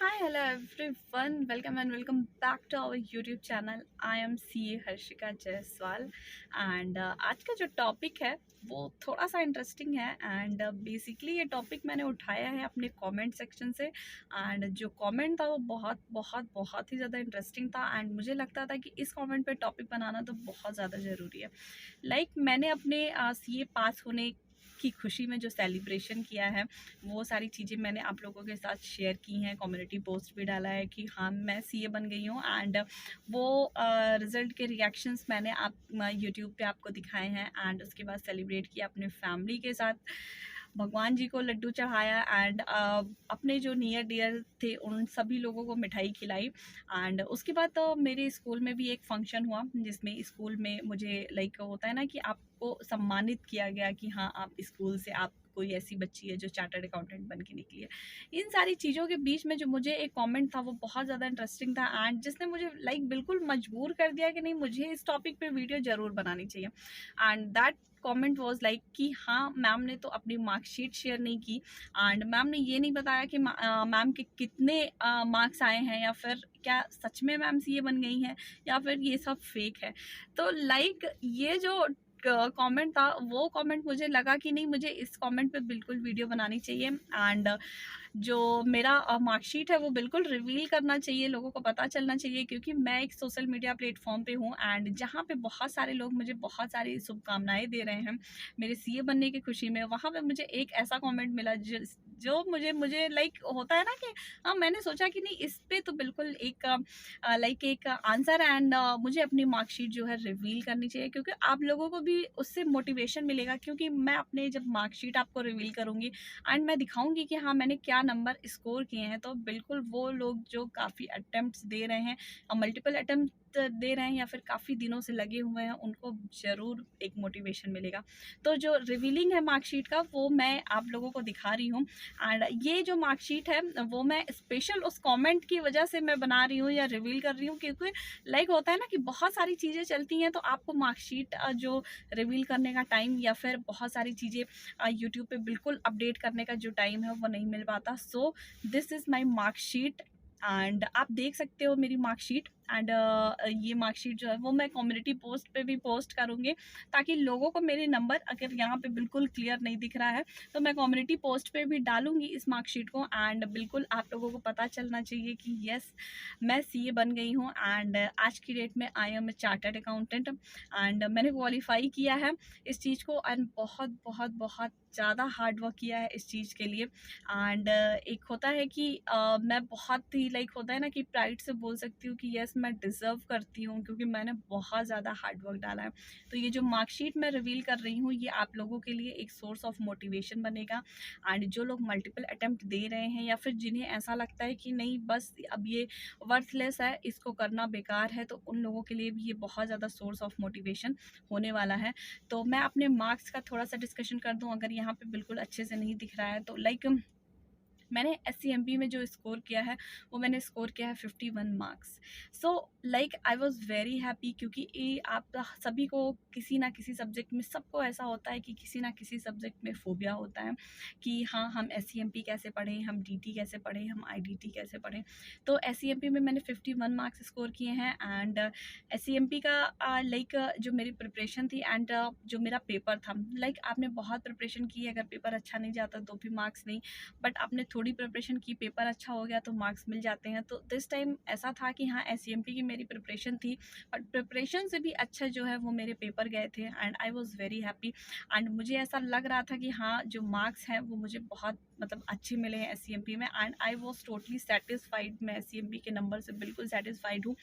Hi, hello everyone. Welcome and welcome back to our YouTube channel. I am CA Harshika Jaiswal and आज का जो topic है वो थोड़ा सा इंटरेस्टिंग है एंड बेसिकली ये टॉपिक मैंने उठाया है अपने कमेंट सेक्शन से एंड जो कमेंट था वो बहुत बहुत बहुत ही ज़्यादा इंटरेस्टिंग था एंड मुझे लगता था कि इस कमेंट पे टॉपिक बनाना तो बहुत ज़्यादा ज़रूरी है। मैंने अपने CA पास होने की खुशी में जो सेलिब्रेशन किया है वो सारी चीज़ें मैंने आप लोगों के साथ शेयर की हैं, कम्युनिटी पोस्ट भी डाला है कि हाँ मैं सीए बन गई हूँ एंड वो रिज़ल्ट के रिएक्शंस मैंने आप यूट्यूब पे आपको दिखाए हैं एंड उसके बाद सेलिब्रेट किया अपने फैमिली के साथ, भगवान जी को लड्डू चढ़ाया एंड अपने जो नियर डियर थे उन सभी लोगों को मिठाई खिलाई एंड उसके बाद तो मेरे स्कूल में भी एक फंक्शन हुआ जिसमें स्कूल में मुझे होता है ना कि आपको सम्मानित किया गया कि हाँ आप स्कूल से आप कोई ऐसी बच्ची है जो चार्टर्ड अकाउंटेंट बन के निकली है। इन सारी चीज़ों के बीच में जो मुझे एक कमेंट था वो बहुत ज़्यादा इंटरेस्टिंग था एंड जिसने मुझे बिल्कुल मजबूर कर दिया कि नहीं मुझे इस टॉपिक पे वीडियो ज़रूर बनानी चाहिए एंड दैट कमेंट वाज कि हाँ मैम ने तो अपनी मार्कशीट शेयर नहीं की एंड मैम ने ये नहीं बताया कि मैम के कितने मार्क्स आए हैं या फिर क्या सच में मैम सीए बन गई हैं या फिर ये सब फेक है। तो ये जो कमेंट था वो कमेंट मुझे लगा कि नहीं मुझे इस कमेंट पे बिल्कुल वीडियो बनानी चाहिए एंड जो मेरा मार्कशीट है वो बिल्कुल रिवील करना चाहिए, लोगों को पता चलना चाहिए क्योंकि मैं एक सोशल मीडिया प्लेटफॉर्म पे हूँ एंड जहाँ पे बहुत सारे लोग मुझे बहुत सारी शुभकामनाएं दे रहे हैं मेरे सीए बनने की खुशी में। वहाँ पे मुझे एक ऐसा कमेंट मिला जो मुझे मुझे होता है ना कि हाँ मैंने सोचा कि नहीं इस पे तो बिल्कुल एक आंसर एंड मुझे अपनी मार्कशीट जो है रिवील करनी चाहिए क्योंकि आप लोगों को भी उससे मोटिवेशन मिलेगा क्योंकि मैं अपने जब मार्कशीट आपको रिवील करूँगी एंड मैं दिखाऊंगी कि हाँ मैंने क्या नंबर स्कोर किए हैं तो बिल्कुल वो लोग जो काफ़ी अटेम्प्ट्स दे रहे हैं और मल्टीपल अटेम्प्ट दे रहे हैं या फिर काफ़ी दिनों से लगे हुए हैं उनको ज़रूर एक मोटिवेशन मिलेगा। तो जो रिवीलिंग है मार्कशीट का वो मैं आप लोगों को दिखा रही हूँ एंड ये जो मार्कशीट है वो मैं स्पेशल उस कमेंट की वजह से मैं बना रही हूँ या रिवील कर रही हूँ क्योंकि होता है ना कि बहुत सारी चीज़ें चलती हैं तो आपको मार्कशीट जो रिवील करने का टाइम या फिर बहुत सारी चीज़ें यूट्यूब पे बिल्कुल अपडेट करने का जो टाइम है वो नहीं मिल पाता। So this is my marksheet and आप देख सकते हो मेरी मार्कशीट एंड ये मार्कशीट जो है वो मैं कम्युनिटी पोस्ट पे भी पोस्ट करूँगी ताकि लोगों को मेरे नंबर अगर यहाँ पे बिल्कुल क्लियर नहीं दिख रहा है तो मैं कम्युनिटी पोस्ट पे भी डालूँगी इस मार्कशीट को एंड बिल्कुल आप लोगों को पता चलना चाहिए कि यस मैं सीए बन गई हूँ एंड आज की डेट में I am a chartered accountant and मैंने क्वालिफाई किया है इस चीज़ को एंड बहुत बहुत बहुत ज़्यादा हार्ड वर्क किया है इस चीज़ के लिए एंड एक होता है कि मैं बहुत ही होता है ना कि प्राइड से बोल सकती हूँ कि यस मैं डिज़र्व करती हूँ क्योंकि मैंने बहुत ज़्यादा हार्ड वर्क डाला है। तो ये जो मार्कशीट मैं रिवील कर रही हूँ ये आप लोगों के लिए एक सोर्स ऑफ मोटिवेशन बनेगा एंड जो लोग मल्टीपल अटेम्प्ट दे रहे हैं या फिर जिन्हें ऐसा लगता है कि नहीं बस अब ये वर्थलेस है इसको करना बेकार है तो उन लोगों के लिए भी ये बहुत ज़्यादा सोर्स ऑफ मोटिवेशन होने वाला है। तो मैं अपने मार्क्स का थोड़ा सा डिस्कशन कर दूं अगर यहाँ पे बिल्कुल अच्छे से नहीं दिख रहा है तो मैंने SCMP में जो स्कोर किया है वो मैंने स्कोर किया है 51 marks. So I was very happy क्योंकि ये आप सभी को किसी ना किसी सब्जेक्ट में सबको ऐसा होता है कि किसी ना किसी सब्जेक्ट में फोबिया होता है कि हाँ हम SCMP कैसे पढ़ें, हम DT कैसे पढ़ें, हम IDT कैसे पढ़ें। तो SCMP में मैंने 51 मार्क्स स्कोर किए हैं एंड SCMP का जो मेरी प्रिपरेशन थी एंड जो मेरा पेपर था आपने बहुत प्रिपरेशन की अगर पेपर अच्छा नहीं जाता तो भी मार्क्स नहीं, बट आपने थोड़ी प्रिपरेशन की पेपर अच्छा हो गया तो मार्क्स मिल जाते हैं। तो दिस टाइम ऐसा था कि हाँ SCMP की मेरी प्रिपरेशन थी बट प्रिपरेशन से भी अच्छा जो है वो मेरे पेपर गए थे and I was very happy and मुझे ऐसा लग रहा था कि हाँ जो मार्क्स हैं वो मुझे बहुत अच्छे मिले हैं SCMP में and I was totally satisfied. मैं SCMP के नंबर से बिल्कुल सेटिस्फाइड हूँ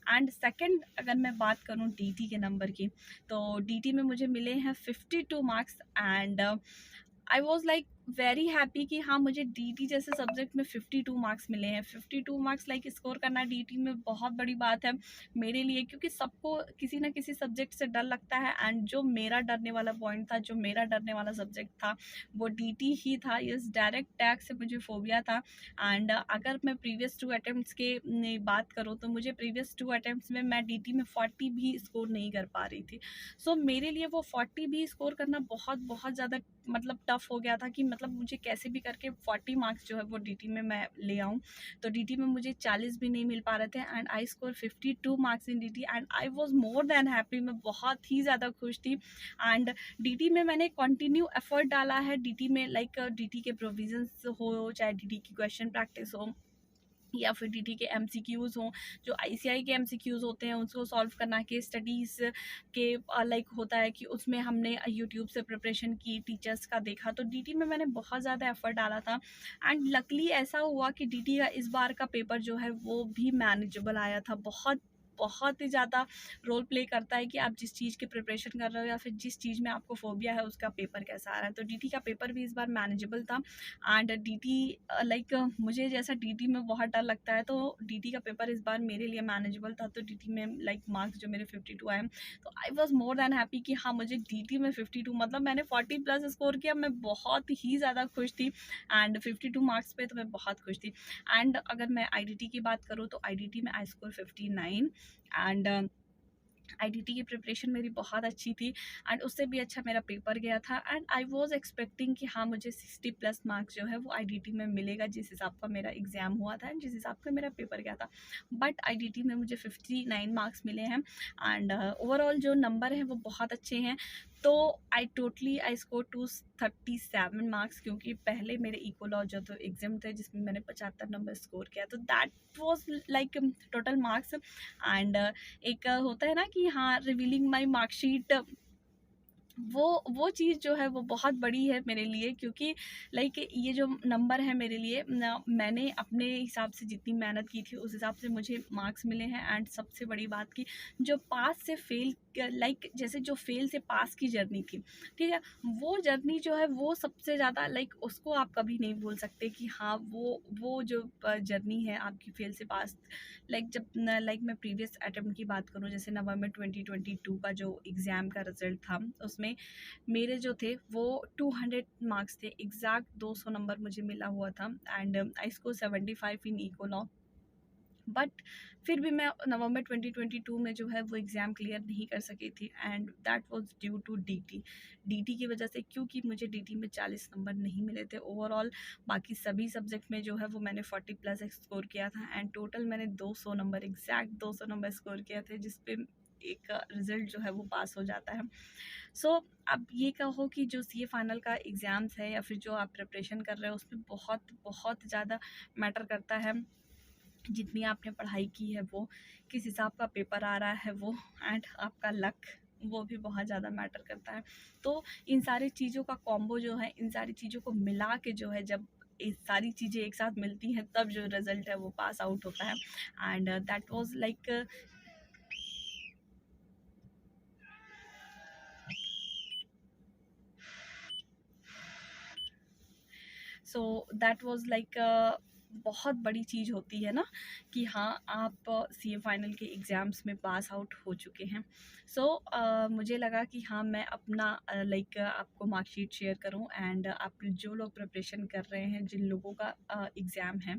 एंड सेकेंड अगर मैं बात करूँ DT के नंबर की तो DT में मुझे मिले हैं 52 marks and I was very happy कि हाँ मुझे DT जैसे सब्जेक्ट में 52 मार्क्स मिले हैं। 52 मार्क्स स्कोर करना DT में बहुत बड़ी बात है मेरे लिए क्योंकि सबको किसी ना किसी सब्जेक्ट से डर लगता है एंड जो मेरा डरने वाला पॉइंट था, जो मेरा डरने वाला सब्जेक्ट था वो DT ही था। इस डायरेक्ट टैग से मुझे फोबिया था एंड अगर मैं प्रीवियस 2 अटेम्प्ट्स के बात करूँ तो मुझे प्रीवियस 2 अटेम्प्ट्स में मैं DT में 40 भी स्कोर नहीं कर पा रही थी। सो मेरे लिए वो 40 भी स्कोर करना बहुत बहुत ज़्यादा टफ हो गया था कि मतलब मुझे कैसे भी करके 40 मार्क्स जो है वो डीटी में मैं ले आऊँ। तो डीटी में मुझे 40 भी नहीं मिल पा रहे थे and I score 52 marks in DT and I was more than happy. मैं बहुत ही ज़्यादा खुश थी एंड डीटी में मैंने कंटिन्यू एफर्ट डाला है। डीटी में लाइक डीटी के प्रोविजंस हो, चाहे डीटी की क्वेश्चन प्रैक्टिस हो या फिर डीटी के एमसीक्यूज़ हों, जो आईसीआई के एमसीक्यूज़ होते हैं उसको सॉल्व करना, के स्टडीज़ के लाइक होता है कि उसमें हमने यूट्यूब से प्रिपरेशन की, टीचर्स का देखा। तो डीटी में मैंने बहुत ज़्यादा एफर्ट डाला था एंड लकली ऐसा हुआ कि डीटी का इस बार का पेपर जो है वो भी मैनेजेबल आया था। बहुत बहुत ही ज़्यादा रोल प्ले करता है कि आप जिस चीज़ की प्रिपरेशन कर रहे हो या फिर जिस चीज़ में आपको फोबिया है उसका पेपर कैसा आ रहा है। तो डीटी का पेपर भी इस बार मैनेजेबल था एंड डीटी लाइक मुझे जैसा डीटी में बहुत डर लगता है, तो डीटी का पेपर इस बार मेरे लिए मैनेजेबल था। तो डीटी में लाइक मार्क्स जो मेरे 52 आए, तो आई वाज मोर देन हैप्पी कि हाँ मुझे डीटी में 52 मतलब मैंने 40 प्लस स्कोर किया। मैं बहुत ही ज़्यादा खुश थी एंड 52 मार्क्स पे तो मैं बहुत खुश थी। एंड अगर मैं आईडीटी की बात करूँ तो आईडीटी में आई स्कोर 59 एंड आईडीटी की प्रिपरेशन मेरी बहुत अच्छी थी एंड उससे भी अच्छा मेरा पेपर गया था एंड आई वाज एक्सपेक्टिंग कि हाँ मुझे 60 प्लस मार्क्स जो है वो आईडीटी में मिलेगा, जिस हिसाब का मेरा एग्ज़ाम हुआ था एंड जिस हिसाब का मेरा पेपर गया था। बट आईडीटी में मुझे 59 मार्क्स मिले हैं एंड ओवरऑल जो नंबर हैं वो बहुत अच्छे हैं। तो आई स्कोर 237 मार्क्स, क्योंकि पहले मेरे इकोलॉजी जो तो एग्जाम थे जिसमें मैंने 75 नंबर स्कोर किया, तो that was like total marks. And एक होता है ना कि हाँ रिवीलिंग माय मार्कशीट, वो चीज़ जो है वो बहुत बड़ी है मेरे लिए, क्योंकि लाइक ये जो नंबर है मेरे लिए मैंने अपने हिसाब से जितनी मेहनत की थी उस हिसाब से मुझे मार्क्स मिले हैं। एंड सबसे बड़ी बात की जो पास से फेल, लाइक जैसे जो फेल से पास की जर्नी थी, ठीक है, वो जर्नी जो है वो सबसे ज़्यादा लाइक उसको आप कभी नहीं भूल सकते कि हाँ वो जो जर्नी है आपकी फेल से पास। लाइक जब लाइक मैं प्रीवियस अटेम्प्ट की बात करूँ, जैसे नवंबर 2022 का जो एग्ज़ाम का रिजल्ट था उसमें मेरे जो थे वो 200 मार्क्स थे, एग्जैक्ट 200 नंबर मुझे मिला हुआ था and I score 75 in ecology. But फिर भी मैं नवंबर 2022 में जो है वो एग्ज़ाम क्लियर नहीं कर सकी थी and that was due to DT की वजह से, क्योंकि मुझे डीटी में 40 नंबर नहीं मिले थे ओवरऑल। बाकी सभी सब्जेक्ट में जो है वो मैंने 40 प्लस स्कोर किया था एंड टोटल मैंने 200 नंबर, एग्जैक्ट 200 नंबर स्कोर किया थे, जिस पे एक रिज़ल्ट जो है वो पास हो जाता है। सो अब ये कहो कि जो सीए फाइनल का एग्ज़ाम्स है या फिर जो आप प्रिपरेशन कर रहे हो उसमें बहुत बहुत ज़्यादा मैटर करता है जितनी आपने पढ़ाई की है, वो किस हिसाब का पेपर आ रहा है वो, एंड आपका लक, वो भी बहुत ज़्यादा मैटर करता है। तो इन सारी चीज़ों का कॉम्बो जो है, इन सारी चीज़ों को मिला के जो है जब ये सारी चीज़ें एक साथ मिलती हैं तब जो रिज़ल्ट है वो पास आउट होता है and that was like so that was like बहुत बड़ी चीज़ होती है ना कि हाँ आप सीए फाइनल के एग्ज़ाम्स में पास आउट हो चुके हैं। सो मुझे लगा कि हाँ मैं अपना लाइक आपको मार्कशीट शेयर करूं एंड आप जो लोग प्रिपरेशन कर रहे हैं, जिन लोगों का एग्ज़ाम है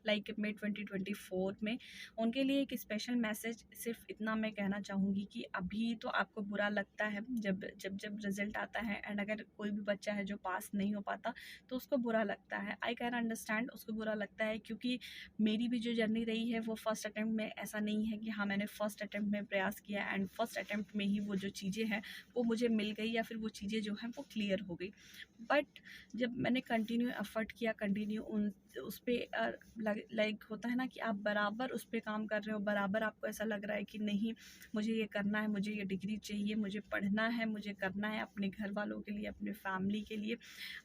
लाइक मई 2024 में, उनके लिए एक स्पेशल मैसेज सिर्फ इतना मैं कहना चाहूँगी कि अभी तो आपको बुरा लगता है जब जब जब रिज़ल्ट आता है एंड अगर कोई भी बच्चा है जो पास नहीं हो पाता तो उसको बुरा लगता है। आई कैन अंडरस्टैंड, उसको बुरा लगता है, क्योंकि मेरी भी जो जर्नी रही है वो फर्स्ट अटेम्प्ट में ऐसा नहीं है कि हाँ मैंने फर्स्ट अटेम्प्ट में प्रयास किया एंड फर्स्ट अटेम्प्ट में ही वो जो चीज़ें हैं वो मुझे मिल गई या फिर वो चीज़ें जो हैं वो क्लियर हो गई। बट जब मैंने कंटिन्यू एफर्ट किया, कंटिन्यू उन उस पर लाइक होता है ना कि आप बराबर उस पर काम कर रहे हो, बराबर आपको ऐसा लग रहा है कि नहीं मुझे ये करना है, मुझे ये डिग्री चाहिए, मुझे पढ़ना है, मुझे करना है अपने घर वालों के लिए, अपने फैमिली के लिए,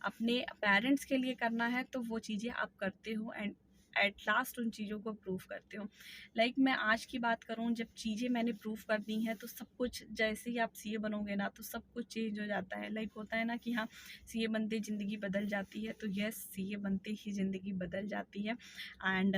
अपने पेरेंट्स के लिए करना है, तो वो चीज़ें आप करते हो एंड एट लास्ट उन चीज़ों को प्रूव करते हो। लाइक मैं आज की बात करूँ, जब चीज़ें मैंने प्रूव कर दी हैं तो सब कुछ, जैसे ही आप सीए बनोगे ना तो सब कुछ चेंज हो जाता है। लाइक होता है ना कि हाँ सीए बनते ज़िंदगी बदल जाती है, तो यस सीए बनते ही ज़िंदगी बदल जाती है एंड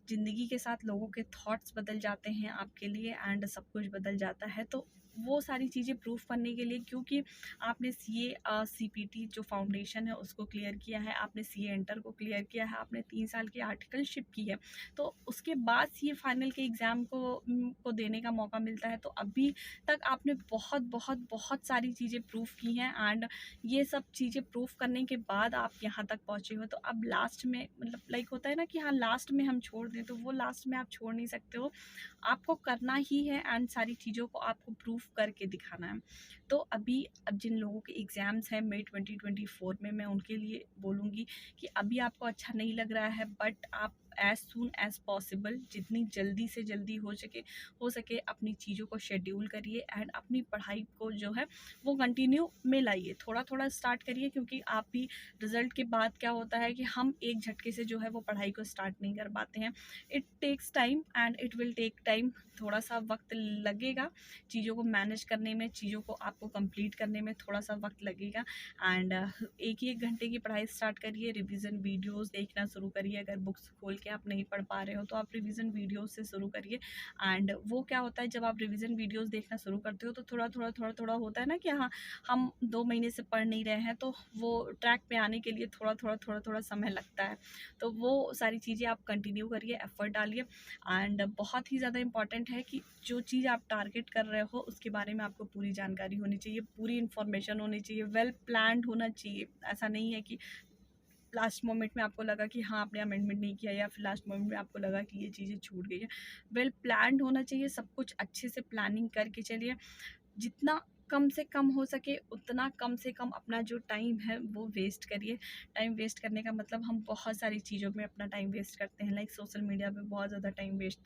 ज़िंदगी के साथ लोगों के थॉट्स बदल जाते हैं आपके लिए एंड सब कुछ बदल जाता है। तो वो सारी चीज़ें प्रूव करने के लिए, क्योंकि आपने सीए सीपीटी जो फाउंडेशन है उसको क्लियर किया है, आपने सीए इंटर को क्लियर किया है, आपने 3 साल की आर्टिकलशिप की है, तो उसके बाद सीए फाइनल के एग्ज़ाम को देने का मौका मिलता है। तो अभी तक आपने बहुत बहुत बहुत सारी चीज़ें प्रूव की हैं, एंड ये सब चीज़ें प्रूव करने के बाद आप यहाँ तक पहुँचे हो। तो अब लास्ट में मतलब लाइक होता है ना कि हाँ लास्ट में हम छोड़ दें, तो वो लास्ट में आप छोड़ नहीं सकते हो, आपको करना ही है एंड सारी चीज़ों को आपको प्रूफ करके दिखाना है। तो अभी अब जिन लोगों के एग्ज़ाम्स हैं मई 2024 में, मैं उनके लिए बोलूँगी कि अभी आपको अच्छा नहीं लग रहा है, बट आप एज़ सून एज़ पॉसिबल जितनी जल्दी से जल्दी हो सके अपनी चीज़ों को शेड्यूल करिए एंड अपनी पढ़ाई को जो है वो कंटिन्यू में लाइए। थोड़ा थोड़ा स्टार्ट करिए, क्योंकि आप भी रिज़ल्ट के बाद क्या होता है कि हम एक झटके से जो है वो पढ़ाई को स्टार्ट नहीं कर पाते हैं। It takes time and it will take time, थोड़ा सा वक्त लगेगा चीज़ों को मैनेज करने में, चीज़ों को आपको कंप्लीट करने में थोड़ा सा वक्त लगेगा। एंड एक ही 1 घंटे की पढ़ाई स्टार्ट करिए, रिवीजन वीडियोस देखना शुरू करिए। अगर बुक्स खोल के आप नहीं पढ़ पा रहे हो तो आप रिवीजन वीडियोस से शुरू करिए। एंड वो क्या होता है, जब आप रिवीजन वीडियोस देखना शुरू करते हो तो थोड़ा थोड़ा थोड़ा थोड़ा होता है ना कि हाँ हम 2 महीने से पढ़ नहीं रहे हैं, तो वो ट्रैक पे आने के लिए थोड़ा थोड़ा थोड़ा थोड़ा समय लगता है। तो वो सारी चीज़ें आप कंटिन्यू करिए, एफर्ट डालिए। एंड बहुत ही ज़्यादा इंपॉर्टेंट है कि जो चीज़ आप टारगेट कर रहे हो उसके बारे में आपको पूरी जानकारी होनी चाहिए, पूरी इन्फॉर्मेशन होनी चाहिए, वेल प्लान्ड होना चाहिए। ऐसा नहीं है कि लास्ट मोमेंट में आपको लगा कि हाँ आपने अमेंडमेंट नहीं किया, या फिर लास्ट मोमेंट में आपको लगा कि ये चीज़ें छूट गई है। वेल प्लान्ड होना चाहिए, सब कुछ अच्छे से प्लानिंग करके चलिए। जितना कम से कम हो सके उतना कम से कम अपना जो टाइम है वो वेस्ट करिए। टाइम वेस्ट करने का मतलब हम बहुत सारी चीज़ों में अपना टाइम वेस्ट करते हैं, लाइक सोशल मीडिया पे बहुत ज़्यादा टाइम वेस्ट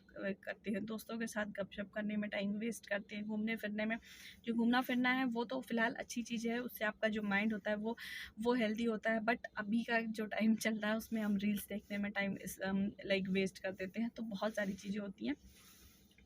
करते हैं, दोस्तों के साथ गपशप करने में टाइम वेस्ट करते हैं, घूमने फिरने में। जो घूमना फिरना है वो तो फ़िलहाल अच्छी चीज़ है, उससे आपका जो माइंड होता है वो हेल्दी होता है, बट अभी का जो टाइम चल रहा है उसमें हम रील्स देखने में टाइम लाइक वेस्ट कर देते हैं। तो बहुत सारी चीज़ें होती हैं,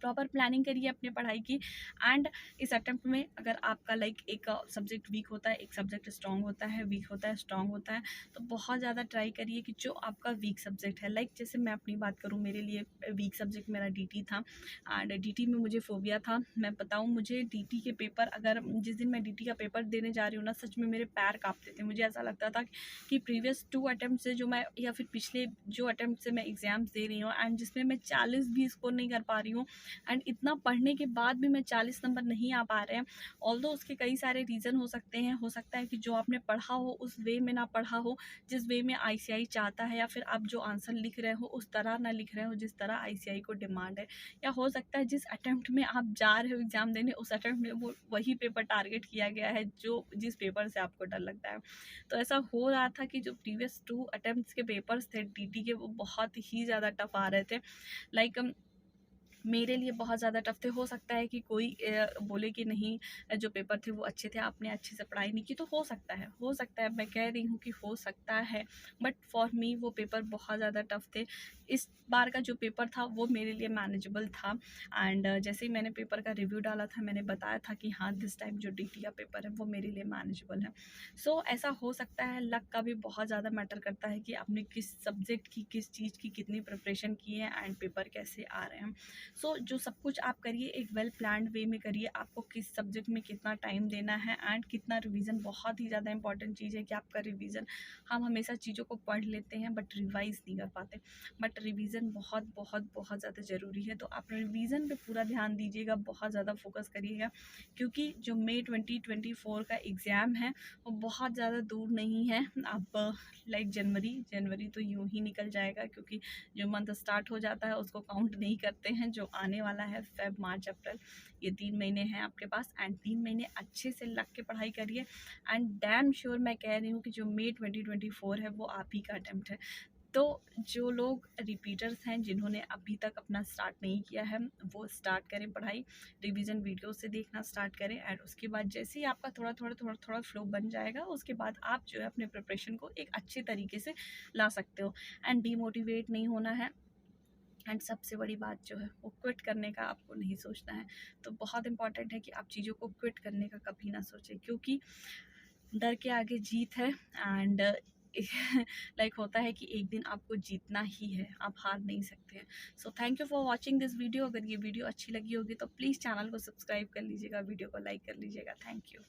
प्रॉपर प्लानिंग करिए अपने पढ़ाई की। एंड इस अटेम्प्ट में अगर आपका लाइक एक सब्जेक्ट वीक होता है, एक सब्जेक्ट स्ट्रॉन्ग होता है, वीक होता है, स्ट्रॉन्ग होता है, तो बहुत ज़्यादा ट्राई करिए कि जो आपका वीक सब्जेक्ट है, लाइक जैसे मैं अपनी बात करूँ, मेरे लिए वीक सब्जेक्ट मेरा डीटी था। एंड डीटी में मुझे फोबिया था। मैं बताऊँ, मुझे डीटी के पेपर, अगर जिस दिन मैं डीटी का पेपर देने जा रही हूँ ना, सच में मेरे पैर काँपते थे। मुझे ऐसा लगता था कि प्रीवियस 2 अटेम्प्ट से जो मैं, या फिर पिछले जो अटेम्प्ट से मैं एग्ज़ाम्स दे रही हूँ एंड जिसमें मैं 40 भी स्कोर नहीं कर पा रही हूँ, एंड इतना पढ़ने के बाद भी मैं 40 नंबर नहीं आ पा रहे हैं। ऑल्दो उसके कई सारे रीज़न हो सकते हैं, हो सकता है कि जो आपने पढ़ा हो उस वे में ना पढ़ा हो, जिस वे में आईसीआई चाहता है, या फिर आप जो आंसर लिख रहे हो उस तरह ना लिख रहे हो जिस तरह आईसीआई को डिमांड है, या हो सकता है जिस अटेम्प्ट में आप जा रहे हो एग्ज़ाम देने, उस अटेम्प्ट में वो वही पेपर टारगेट किया गया है जो जिस पेपर से आपको डर लगता है। तो ऐसा हो रहा था कि जो प्रीवियस 2 अटेम्प्ट्स के पेपर्स थे टीटी के, वो बहुत ही ज़्यादा टफ आ रहे थे। लाइक मेरे लिए बहुत ज़्यादा टफ थे। हो सकता है कि कोई बोले कि नहीं, जो पेपर थे वो अच्छे थे, आपने अच्छे से पढ़ाई नहीं की, तो हो सकता है, मैं कह रही हूँ कि हो सकता है, बट फॉर मी वो पेपर बहुत ज़्यादा टफ थे। इस बार का जो पेपर था वो मेरे लिए मैनेजेबल था। एंड जैसे ही मैंने पेपर का रिव्यू डाला था, मैंने बताया था कि हाँ दिस टाइम जो डीटी का पेपर है वो मेरे लिए मैनेजेबल है। सो ऐसा हो सकता है, लक का भी बहुत ज़्यादा मैटर करता है कि आपने किस सब्जेक्ट की, किस चीज़ की कितनी प्रिपरेशन की है एंड पेपर कैसे आ रहे हैं। सो जो सब कुछ आप करिए एक वेल प्लान्ड वे में करिए। आपको किस सब्जेक्ट में कितना टाइम देना है एंड कितना रिवीजन, बहुत ही ज़्यादा इंपॉर्टेंट चीज़ है कि आपका रिवीजन, हम हमेशा चीज़ों को पढ़ लेते हैं बट रिवाइज नहीं कर पाते, बट रिवीजन बहुत बहुत बहुत ज़्यादा ज़रूरी है। तो आप रिवीजन पे पूरा ध्यान दीजिएगा, बहुत ज़्यादा फोकस करिएगा, क्योंकि जो मई 2024 का एग्ज़ाम है वो बहुत ज़्यादा दूर नहीं है। आप लाइक जनवरी तो यूँ ही निकल जाएगा, क्योंकि जो मंथ स्टार्ट हो जाता है उसको काउंट नहीं करते हैं। जो आने वाला है फेब, मार्च, अप्रैल, ये 3 महीने हैं आपके पास, एंड 3 महीने अच्छे से लग के पढ़ाई करिए। एंड डैम श्योर मैं कह रही हूँ कि जो मई 2024 है वो आप ही का अटेम्प्ट है। तो जो लोग रिपीटर्स हैं, जिन्होंने अभी तक अपना स्टार्ट नहीं किया है, वो स्टार्ट करें पढ़ाई, रिवीजन वीडियो से देखना स्टार्ट करें। एंड उसके बाद जैसे ही आपका थोड़ा थोड़ा थोड़ा थोड़ा फ्लो बन जाएगा, उसके बाद आप जो है अपने प्रिपरेशन को एक अच्छे तरीके से ला सकते हो। एंड डीमोटिवेट नहीं होना है। एंड सबसे बड़ी बात जो है वो क्विट करने का आपको नहीं सोचना है। तो बहुत इंपॉर्टेंट है कि आप चीज़ों को क्विट करने का कभी ना सोचें, क्योंकि डर के आगे जीत है। एंड लाइक होता है कि एक दिन आपको जीतना ही है, आप हार नहीं सकते हैं। So thank you for watching this video. अगर ये वीडियो अच्छी लगी होगी तो प्लीज़ चैनल को सब्सक्राइब कर लीजिएगा, वीडियो को लाइक कर लीजिएगा। Thank you.